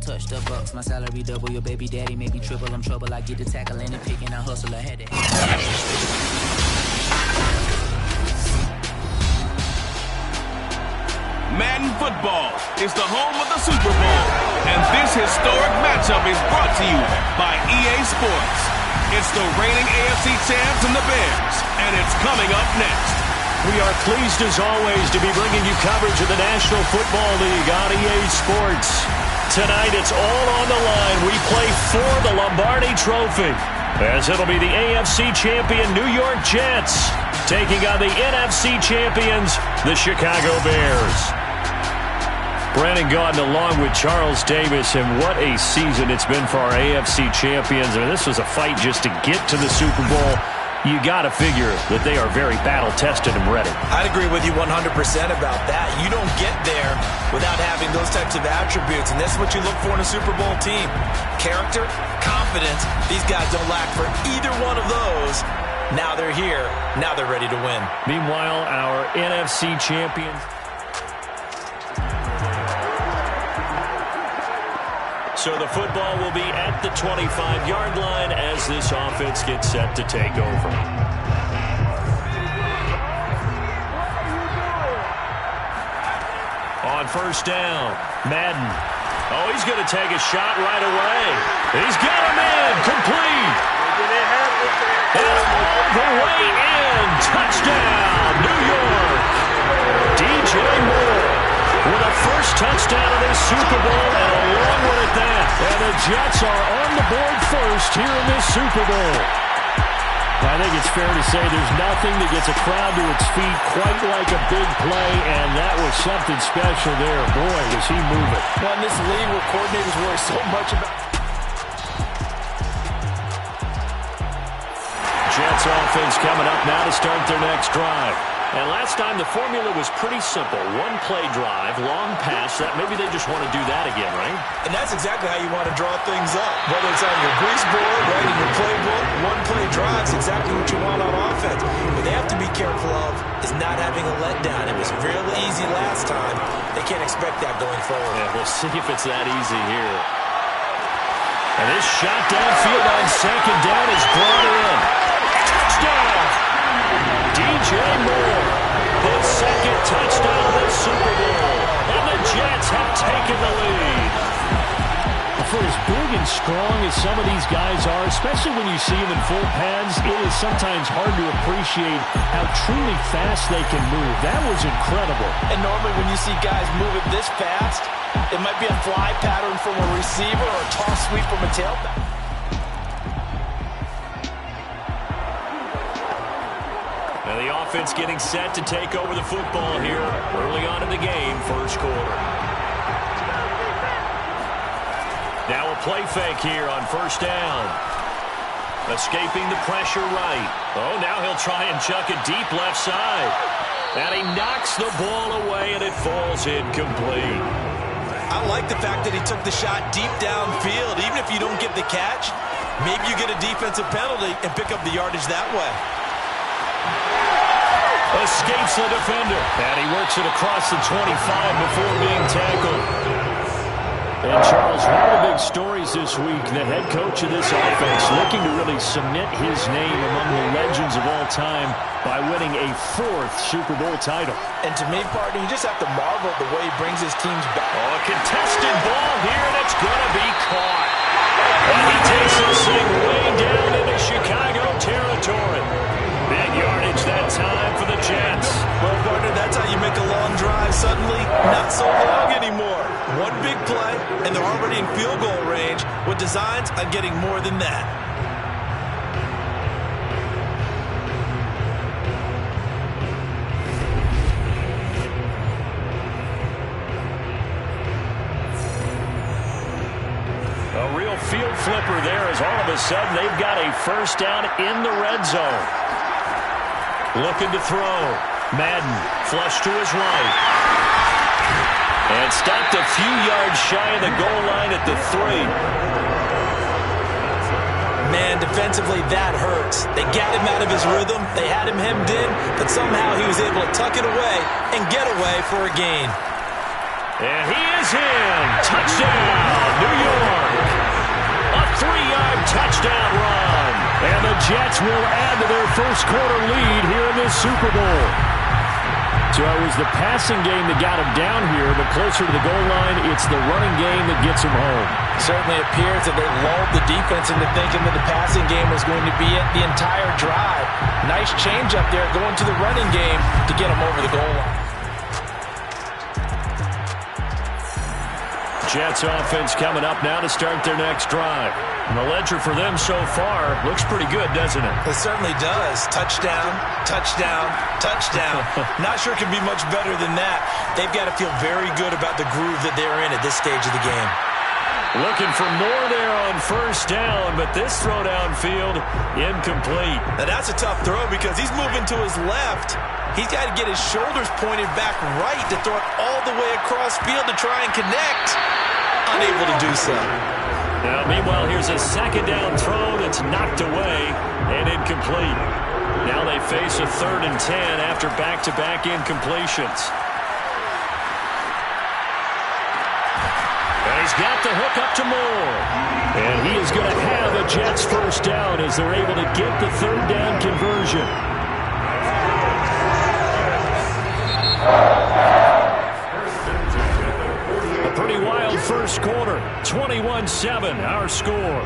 touch the bucks. My salary double, your baby daddy made me triple. I'm trouble, I get the tackle and the pick and I hustle, I had it. Madden football is the home of the Super Bowl, and this historic matchup is brought to you by EA Sports. It's the reigning AFC champs and the Bears, and it's coming up next. We are pleased as always to be bringing you coverage of the National Football League on EA Sports. Tonight it's all on the line. We play for the Lombardi Trophy, as it'll be the AFC champion New York Jets taking on the NFC champions, the Chicago Bears. Brandon Gaudin along with Charles Davis, and what a season it's been for our AFC champions. I mean, this was a fight just to get to the Super Bowl. You got to figure that they are very battle-tested and ready. I'd agree with you 100% about that. You don't get there without having those types of attributes, and that's what you look for in a Super Bowl team. Character, confidence. These guys don't lack for either one of those. Now they're here. Now they're ready to win. Meanwhile, our NFC champions. So the football will be at the 25-yard line as this offense gets set to take over. On first down, Madden. Oh, he's going to take a shot right away. He's got him in. Complete. And all the way in. Touchdown, New York. DJ Moore with a first touchdown of this Super Bowl, and a long one at that. And the Jets are on the board first here in this Super Bowl. I think it's fair to say there's nothing that gets a crowd to its feet quite like a big play, and that was something special there. Boy, was he moving. Well, in this league where coordinators worry so much about... Jets offense coming up now to start their next drive. And last time the formula was pretty simple. One play drive, long pass. That maybe they just want to do that again, right? And that's exactly how you want to draw things up. Whether it's on your grease board, right, in your playbook, one play drive is exactly what you want on offense. What they have to be careful of is not having a letdown. It was real easy last time. They can't expect that going forward. Yeah, we'll see if it's that easy here. And this shot downfield on second down is brought in. Touchdown! DJ Moore, his second touchdown of this Super Bowl, and the Jets have taken the lead. For as big and strong as some of these guys are, especially when you see them in full pads, it is sometimes hard to appreciate how truly fast they can move. That was incredible. And normally when you see guys moving this fast, it might be a fly pattern from a receiver or a toss sweep from a tailback. Now the offense getting set to take over the football here early on in the game, first quarter. Now a play fake here on first down. Escaping the pressure right. Oh, now he'll try and chuck it deep left side. And he knocks the ball away, and it falls incomplete. I like the fact that he took the shot deep downfield. Even if you don't get the catch, maybe you get a defensive penalty and pick up the yardage that way. Escapes the defender, and he works it across the 25 before being tackled. And Charles, one of the big stories this week, the head coach of this offense looking to really cement his name among the legends of all time by winning a fourth Super Bowl title. And to me, partner, you just have to marvel at the way he brings his teams back. Oh, a contested ball here, and it's going to be caught. And he takes this thing way down into Chicago territory. Big yardage that time for the Jets. Well, partner, that's how you make a long drive suddenly not so long anymore. One big play, and they're already in field goal range with designs on getting more than that. A real field flipper there as all of a sudden they've got a first down in the red zone. Looking to throw. Madden flush to his right. And stopped a few yards shy of the goal line at the 3. Man, defensively, that hurts. They got him out of his rhythm. They had him hemmed in, but somehow he was able to tuck it away and get away for a gain. And he is in. Touchdown. New York. A 3-yard touchdown run. And the Jets will add to their first quarter lead here in this Super Bowl. So it was the passing game that got him down here, but closer to the goal line, it's the running game that gets him home. It certainly appears that they lulled the defense into thinking that the passing game was going to be it the entire drive. Nice change up there going to the running game to get him over the goal line. Jets offense coming up now to start their next drive. And the ledger for them so far looks pretty good, doesn't it? It certainly does. Touchdown, touchdown, touchdown. Not sure it can be much better than that. They've got to feel very good about the groove that they're in at this stage of the game. Looking for more there on first down, but this throw downfield incomplete. Now that's a tough throw because he's moving to his left. He's got to get his shoulders pointed back right to throw it all the way across field to try and connect. Unable to do so. Now, meanwhile, here's a second down throw that's knocked away and incomplete. Now they face a 3rd and 10 after back-to-back incompletions. And he's got the hook up to Moore. And he is going to have a Jets first down as they're able to get the 3rd down conversion. A pretty wild first quarter. 21-7, our score.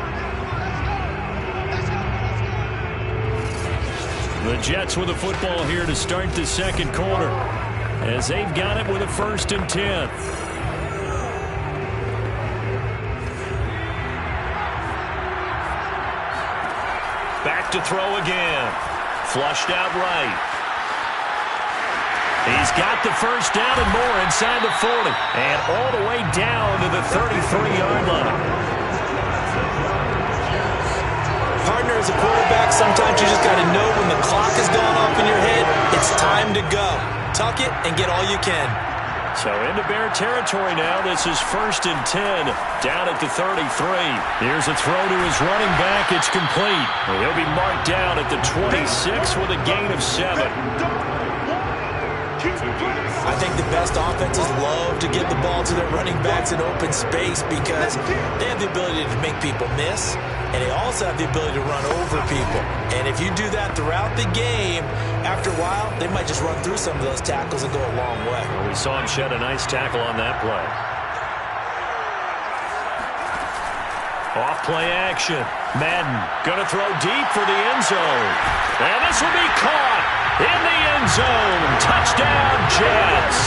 The Jets with the football here to start the second quarter as they've got it with a 1st and 10. Back to throw again. Flushed out right. He's got the first down and more inside the 40. And all the way down to the 33-yard line. Partner, as a quarterback, sometimes you just got to know when the clock has gone off in your head, it's time to go. Tuck it and get all you can. So into Bear territory now. This is 1st and 10 down at the 33. Here's a throw to his running back. It's complete. He'll be marked down at the 26 with a gain of 7. I think the best offenses love to get the ball to their running backs in open space because they have the ability to make people miss, and they also have the ability to run over people. And if you do that throughout the game, after a while, they might just run through some of those tackles and go a long way. Well, we saw him shed a nice tackle on that play. Off play action. Madden going to throw deep for the end zone. And this will be caught in the end zone. Touchdown, Jets.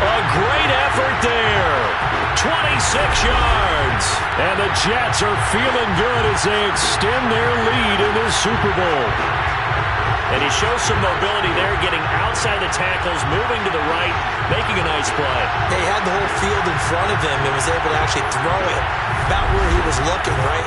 A great effort there. 26 yards. And the Jets are feeling good as they extend their lead in this Super Bowl. And he shows some mobility there, getting outside the tackles, moving to the right, making a nice play. They had the whole field in front of him and was able to actually throw it about where he was looking, right?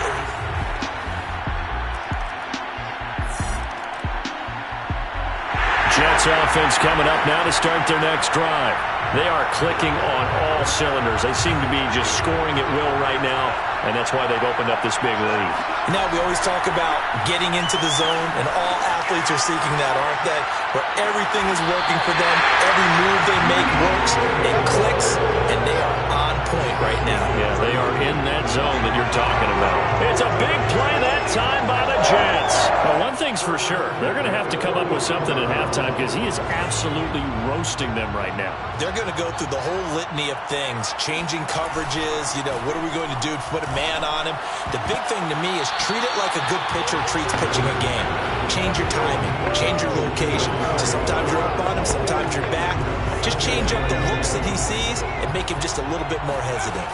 Jets offense coming up now to start their next drive. They are clicking on all cylinders. They seem to be just scoring at will right now, and that's why they've opened up this big lead. Now, we always talk about getting into the zone, and all athletes are seeking that, aren't they? Where everything is working for them, every move they make works, it clicks, and they are on point right now. Yeah, they are in that zone that you're talking about. It's a big play that time by the Jets. Well, one thing's for sure, they're going to have to come up with something at halftime because he is absolutely roasting them right now. They're going to go through the whole litany of things, changing coverages, what are we going to do to put a man on him? The big thing to me is treat it like a good pitcher treats pitching a game. Change your timing, change your location. So sometimes you're up on him, sometimes you're back. Just change up the looks that he sees and make him just a little bit more hesitant.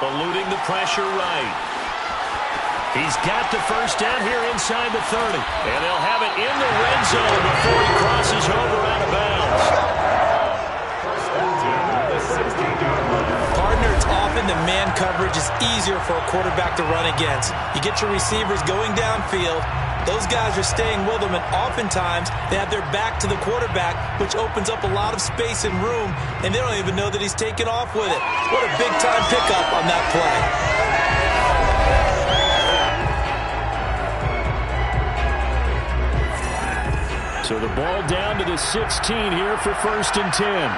Eluding the pressure right. He's got the first down here inside the 30. And they'll have it in the red zone before he crosses over out of bounds. Partner, it's often the man coverage is easier for a quarterback to run against. You get your receivers going downfield. Those guys are staying with them, and oftentimes they have their back to the quarterback, which opens up a lot of space and room, and they don't even know that he's taken off with it. What a big-time pickup on that play. So the ball down to the 16 here for 1st and 10.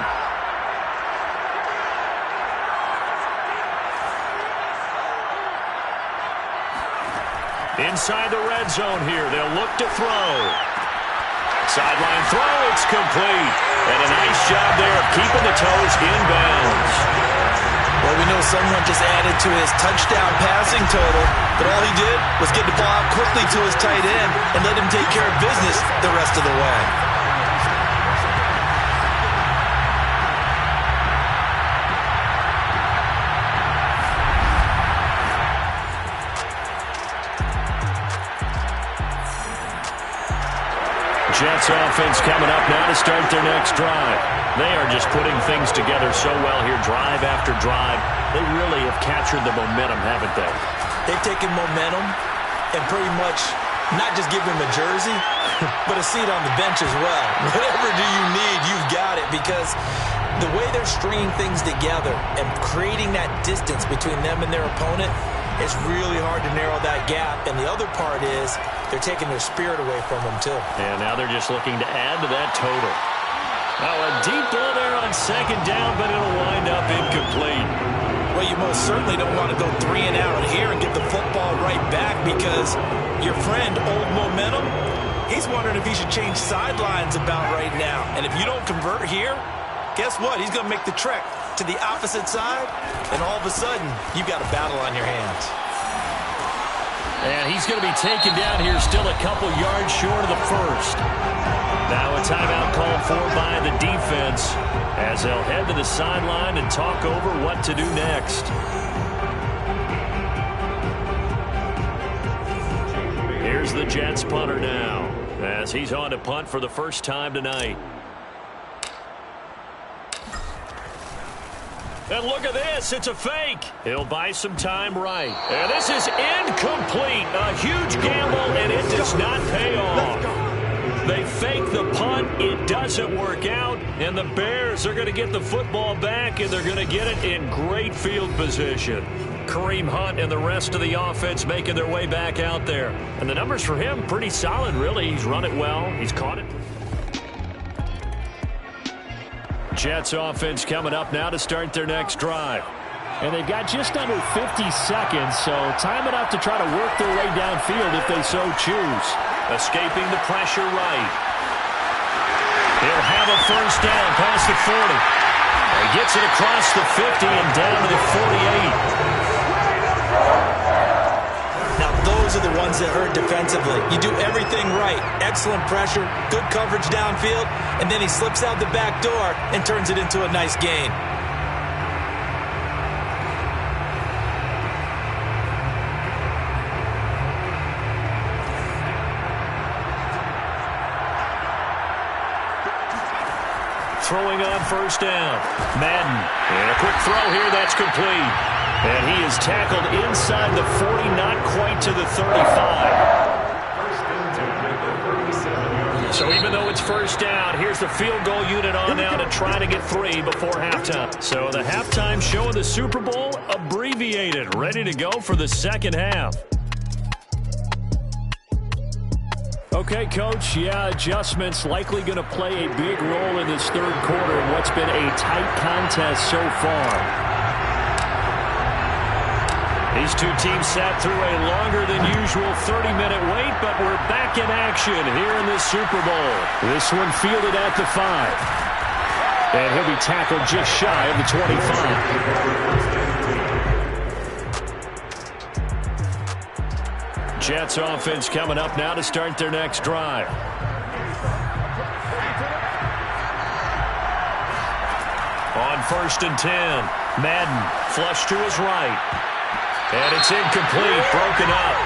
Inside the red zone here. They'll look to throw. Sideline throw. It's complete. And a nice job there of keeping the toes in bounds. Well, we know someone just added to his touchdown passing total, but all he did was get the ball out quickly to his tight end and let him take care of business the rest of the way. Jets offense coming up now to start their next drive. They are just putting things together so well here, drive after drive. They really have captured the momentum, haven't they? They've taken momentum and pretty much not just give him a jersey, but a seat on the bench as well. Whatever do you need, you've got it, because the way they're stringing things together and creating that distance between them and their opponent, it's really hard to narrow that gap. And the other part is they're taking their spirit away from them, too. And now they're just looking to add to that total. Now a deep ball there on second down, but it'll wind up incomplete. Well, you most certainly don't want to go 3 and out here and get the football right back, because your friend, Old Momentum, he's wondering if he should change sidelines about right now. And if you don't convert here, guess what? He's going to make the trek to the opposite side, and all of a sudden, you've got a battle on your hands. And he's going to be taken down here still a couple yards short of the first. Now a timeout called for by the defense as they'll head to the sideline and talk over what to do next. Here's the Jets punter now as he's on to punt for the first time tonight. And look at this. It's a fake. He'll buy some time right. And this is incomplete. A huge gamble, and it does not pay off. They fake the punt. It doesn't work out. And the Bears are going to get the football back, and they're going to get it in great field position. Kareem Hunt and the rest of the offense making their way back out there. And the numbers for him, pretty solid, really. He's run it well. He's caught it. Jets offense coming up now to start their next drive. And they've got just under 50 seconds, so time enough to try to work their way downfield if they so choose. Escaping the pressure right. He'll have a first down past the 40. He gets it across the 50 and down to the 48. Now, those are the ones that hurt defensively. You do everything right. Excellent pressure, good coverage downfield, and then he slips out the back door and turns it into a nice gain. Throwing on first down. Madden. And a quick throw here. That's complete. And he is tackled inside the 40, not quite to the 35. So even though it's first down, here's the field goal unit on now to try to get 3 before halftime. So the halftime show of the Super Bowl abbreviated, ready to go for the second half. Okay, Coach, adjustments likely going to play a big role in this third quarter in what's been a tight contest so far. These two teams sat through a longer than usual 30-minute wait, but we're back in action here in the Super Bowl. This one fielded at the 5. And he'll be tackled just shy of the 25. Jets offense coming up now to start their next drive. On first and 10, Madden flush to his right. And it's incomplete, broken up.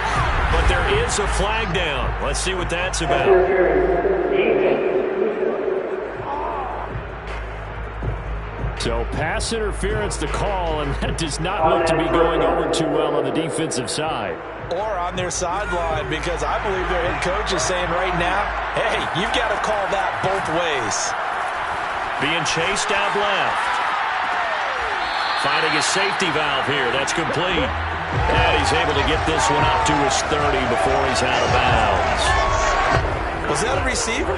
But there is a flag down. Let's see what that's about. So pass interference to call, and that does not look to be going over too well on the defensive side. Or on their sideline, because I believe their head coach is saying right now, hey, you've got to call that both ways. Being chased out left. Finding a safety valve here. That's complete. And he's able to get this one up to his 30 before he's out of bounds. Was that a receiver?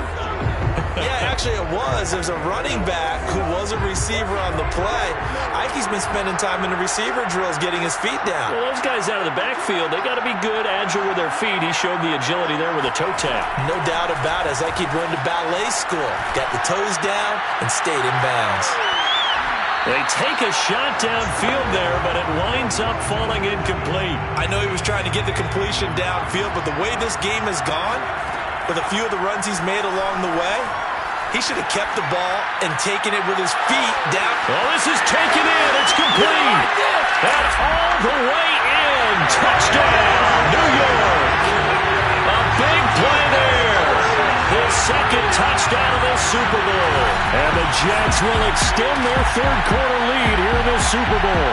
Yeah, actually it was. There's a running back who was a receiver on the play. Ike's been spending time in the receiver drills getting his feet down. Well, those guys out of the backfield, they got to be good, agile with their feet. He showed the agility there with a toe tap. No doubt about it. It's like he'd run to ballet school. Got the toes down and stayed in bounds. They take a shot downfield there, but it winds up falling incomplete. I know he was trying to get the completion downfield, but the way this game has gone, with a few of the runs he's made along the way, he should have kept the ball and taken it with his feet down. Oh, this is taken in. It's complete. And all the way in. Touchdown, New York. A big play there. His second touchdown of this Super Bowl. And the Jets will extend their third quarter lead here in this Super Bowl.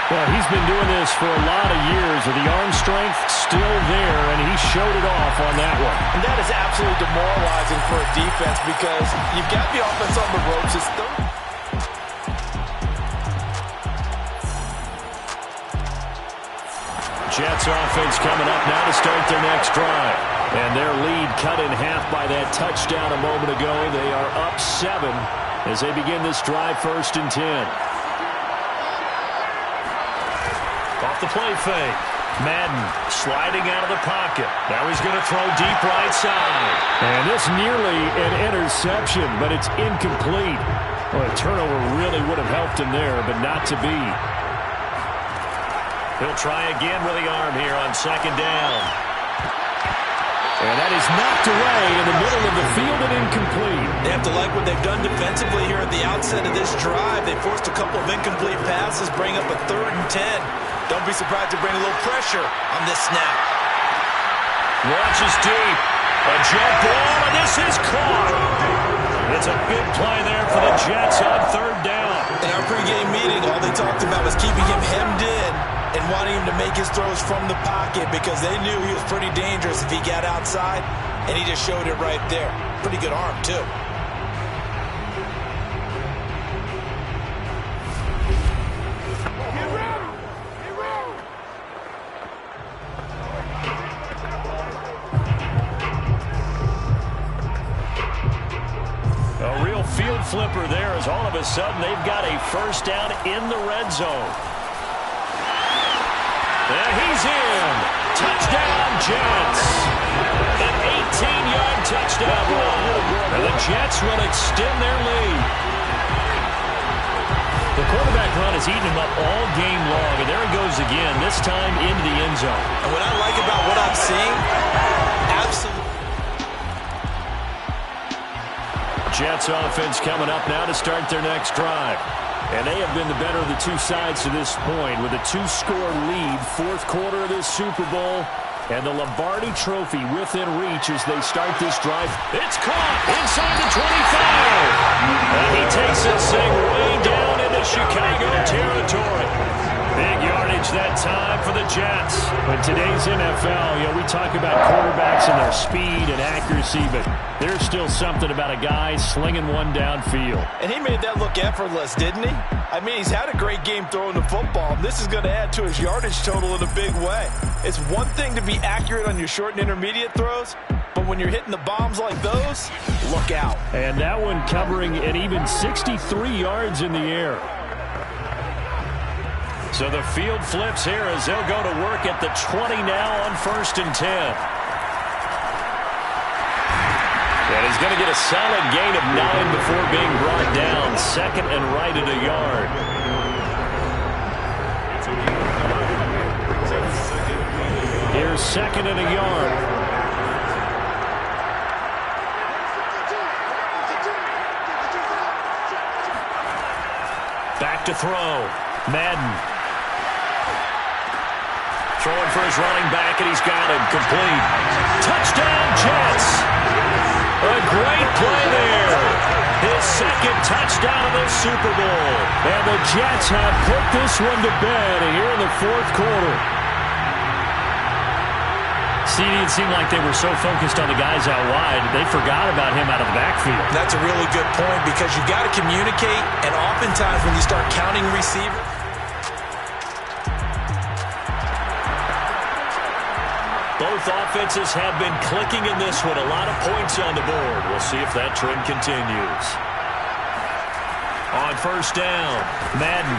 Well, he's been doing this for a lot of years with the arm strength still there, and he showed it off on that one. And that is absolutely demoralizing for a defense because you've got the offense on the ropes. It's third. Jets offense coming up now to start their next drive. And their lead cut in half by that touchdown a moment ago. They are up 7 as they begin this drive, 1st and 10. Off the play fake. Madden sliding out of the pocket. Now he's going to throw deep right side. And this nearly an interception, but it's incomplete. Well, a turnover really would have helped him there, but not to be. He'll try again with the arm here on 2nd down. And that is knocked away in the middle of the field and incomplete. They have to like what they've done defensively here at the outset of this drive. They forced a couple of incomplete passes, bring up a 3rd and 10. Don't be surprised to bring a little pressure on this snap. Launches deep. A jump ball, and this is caught. It's a big play there for the Jets on 3rd down. In our pregame meeting, all they talked about was keeping him hemmed in and wanting him to make his throws from the pocket because they knew he was pretty dangerous if he got outside, and he just showed it right there. Pretty good arm, too. A real field flipper there as all of a sudden they've got a 1st down in the red zone. And he's in. Touchdown, Jets. An 18-yard touchdown run. And the Jets will extend their lead. The quarterback run has eaten him up all game long, and there he goes again, this time into the end zone. And what I like about what I'm seeing, absolutely. Jets offense coming up now to start their next drive. And they have been the better of the two sides to this point with a 2-score lead, 4th quarter of this Super Bowl. And the Lombardi Trophy within reach as they start this drive. It's caught inside the 25. And he takes this thing way down into Chicago territory. Big yardage that time for the Jets. In today's NFL, we talk about quarterbacks and their speed and accuracy, but there's still something about a guy slinging one downfield. And he made that look effortless, didn't he? I mean, he's had a great game throwing the football. This is going to add to his yardage total in a big way. It's one thing to be accurate on your short and intermediate throws, but when you're hitting the bombs like those, look out. And that one covering an even 63 yards in the air. So the field flips here as they'll go to work at the 20 now on 1st and 10. And he's going to get a solid gain of 9 before being brought down. 2nd and right at a yard. Here's 2nd and a yard. Back to throw. Madden. Throwing for his running back, and he's got him complete. Touchdown, Jets. A great play there. His 2nd touchdown of the Super Bowl. And the Jets have put this one to bed here in the 4th quarter. See, it seemed like they were so focused on the guys out wide, they forgot about him out of the backfield. That's a really good point because you've got to communicate, and oftentimes when you start counting receivers, Both offenses have been clicking in this one. A lot of points on the board. We'll see if that trend continues. On first down, Madden.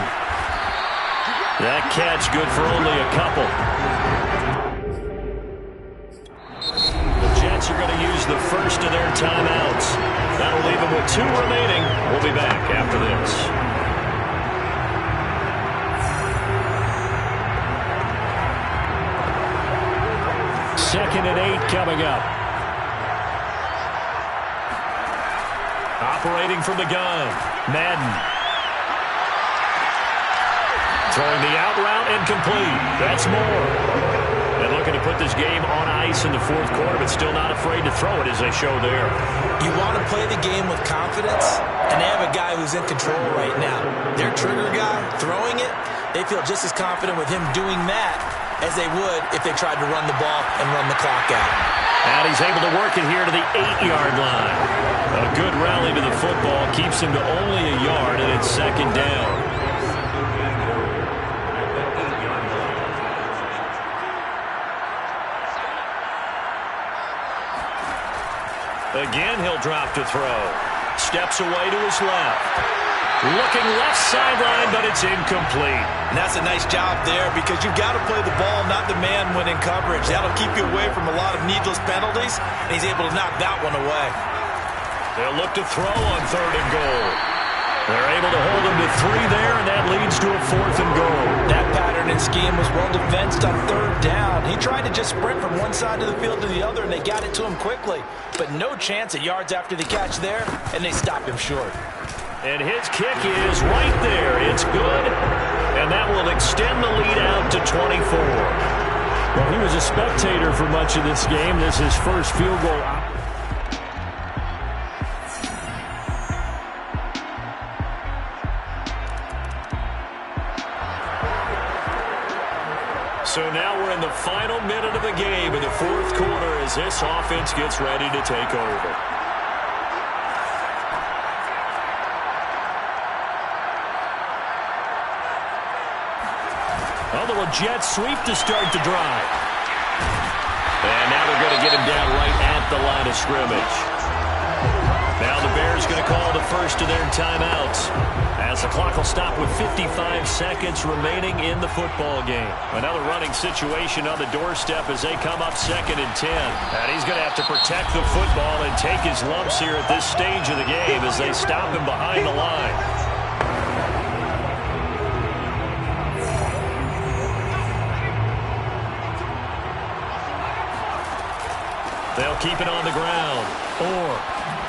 That catch good for only a couple. The Jets are going to use the first of their timeouts. That'll leave them with 2 remaining. We'll be back after this. Second and 8 coming up. Operating from the gun, Madden. Throwing the out route and complete. That's more. And looking to put this game on ice in the fourth quarter, but still not afraid to throw it as they show there. You want to play the game with confidence, and they have a guy who's in control right now. Their trigger guy, throwing it, they feel just as confident with him doing that as they would if they tried to run the ball and run the clock out. And he's able to work it here to the 8-yard line. A good rally to the football keeps him to only a yard, and it's second down. Again, he'll drop to throw. Steps away to his left. Looking left sideline, but it's incomplete. And that's a nice job there because you've got to play the ball, not the man when in coverage. That'll keep you away from a lot of needless penalties, and he's able to knock that one away. They'll look to throw on third and goal. They're able to hold him to 3 there, and that leads to a 4th and goal. That pattern and scheme was well defensed on third down. He tried to just sprint from one side of the field to the other, and they got it to him quickly. But no chance at yards after the catch there, and they stopped him short. And his kick is right there. It's good, and that will extend the lead out to 24. Well, he was a spectator for much of this game. This is his first field goal. So now we're in the final minute of the game in the fourth quarter as this offense gets ready to take over. A little jet sweep to start the drive. And now they're going to get him down right at the line of scrimmage. Now the Bears going to call the first of their timeouts as the clock will stop with 55 seconds remaining in the football game. Another running situation on the doorstep as they come up 2nd and 10. And he's going to have to protect the football and take his lumps here at this stage of the game as they stop him behind the line. They'll keep it on the ground. Or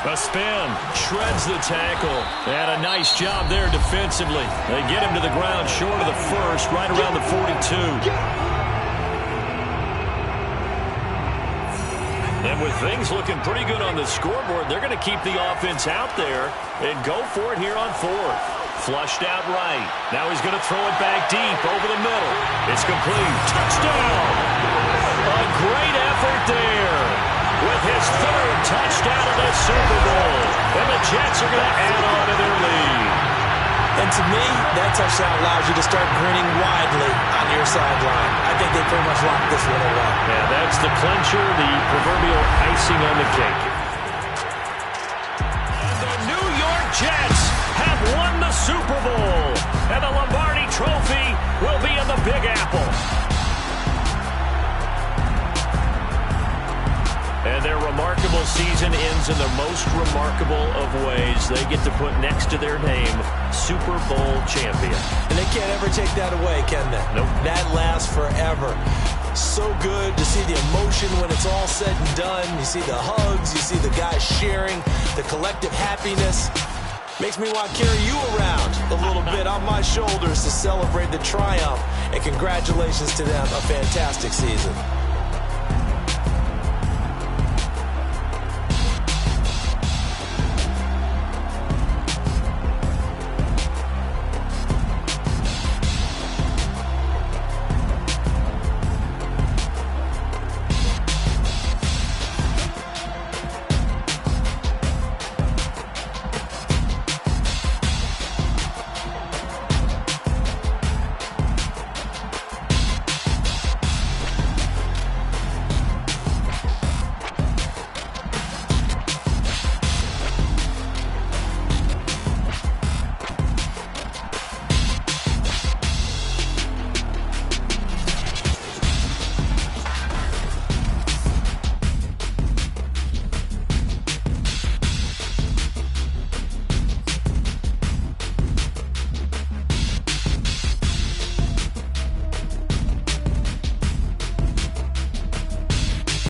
a spin, shreds the tackle, and a nice job there defensively. They get him to the ground short of the first, right around the 42. And with things looking pretty good on the scoreboard, they're going to keep the offense out there and go for it here on 4th. Flushed out right. Now he's going to throw it back deep over the middle. It's complete. Touchdown! A great effort there. With his 3rd touchdown of the Super Bowl. And the Jets are going to add on to their lead. And to me, that touchdown allows you to start grinning widely on your sideline. I think they pretty much locked this one away. Yeah, that's the clincher, the proverbial icing on the cake. And the New York Jets have won the Super Bowl. And the Lombardi Trophy will be in the Big Apple. And their remarkable season ends in the most remarkable of ways. They get to put next to their name, Super Bowl champion. And they can't ever take that away, can they? Nope. That lasts forever. So good to see the emotion when it's all said and done. You see the hugs, you see the guys sharing, the collective happiness. Makes me want to carry you around a little bit on my shoulders to celebrate the triumph. And congratulations to them, a fantastic season.